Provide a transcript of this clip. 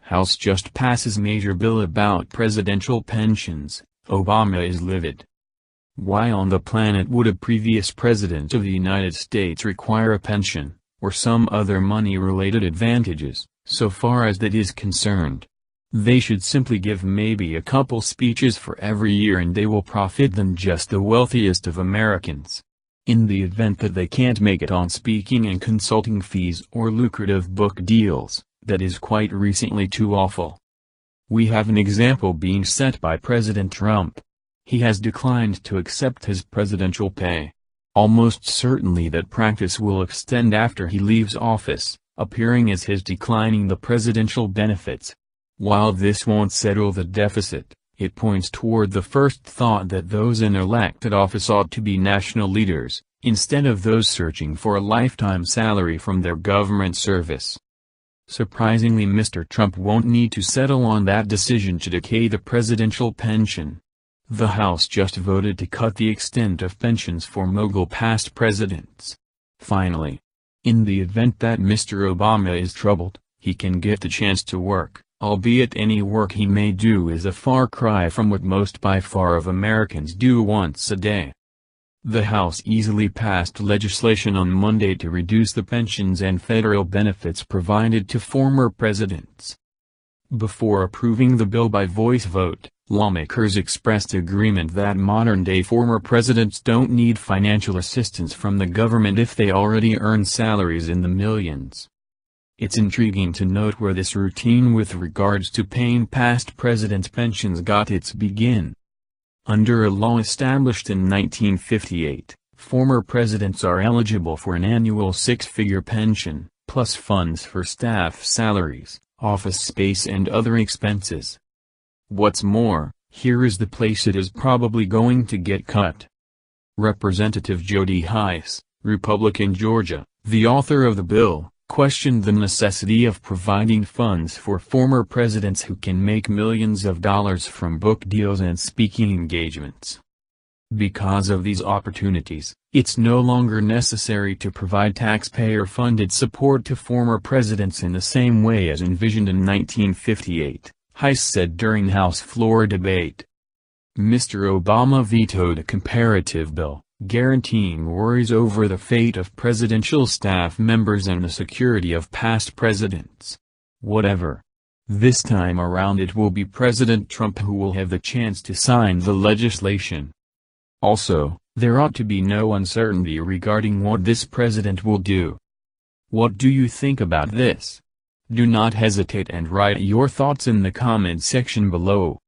House just passes major bill about presidential pensions. Obama is livid. Why on the planet would a previous president of the United States require a pension, or some other money-related advantages, so far as that is concerned? They should simply give maybe a couple speeches for every year and they will profit than just the wealthiest of Americans. In the event that they can't make it on speaking and consulting fees or lucrative book deals, that is quite recently too awful. We have an example being set by President Trump. He has declined to accept his presidential pay. Almost certainly that practice will extend after he leaves office, appearing as his declining the presidential benefits. While this won't settle the deficit, it points toward the first thought that those in elected office ought to be national leaders, instead of those searching for a lifetime salary from their government service. Surprisingly, Mr. Trump won't need to settle on that decision to decay the presidential pension. The House just voted to cut the extent of pensions for mogul past presidents. Finally, in the event that Mr. Obama is troubled, he can get the chance to work, albeit any work he may do is a far cry from what most by far of Americans do once a day. The House easily passed legislation on Monday to reduce the pensions and federal benefits provided to former presidents. Before approving the bill by voice vote, lawmakers expressed agreement that modern-day former presidents don't need financial assistance from the government if they already earn salaries in the millions. It's intriguing to note where this routine with regards to paying past presidents' pensions got its begin. Under a law established in 1958, former presidents are eligible for an annual six-figure pension, plus funds for staff salaries, office space and other expenses. What's more, here is the place it is probably going to get cut. Representative Jody Hice, Republican Georgia, the author of the bill, questioned the necessity of providing funds for former presidents who can make millions of dollars from book deals and speaking engagements. Because of these opportunities, it's no longer necessary to provide taxpayer-funded support to former presidents in the same way as envisioned in 1958, Hice said during House floor debate. Mr. Obama vetoed a comparative bill, guaranteeing worries over the fate of presidential staff members and the security of past presidents. Whatever. This time around it will be President Trump who will have the chance to sign the legislation. Also, there ought to be no uncertainty regarding what this president will do. What do you think about this? Do not hesitate and write your thoughts in the comment section below.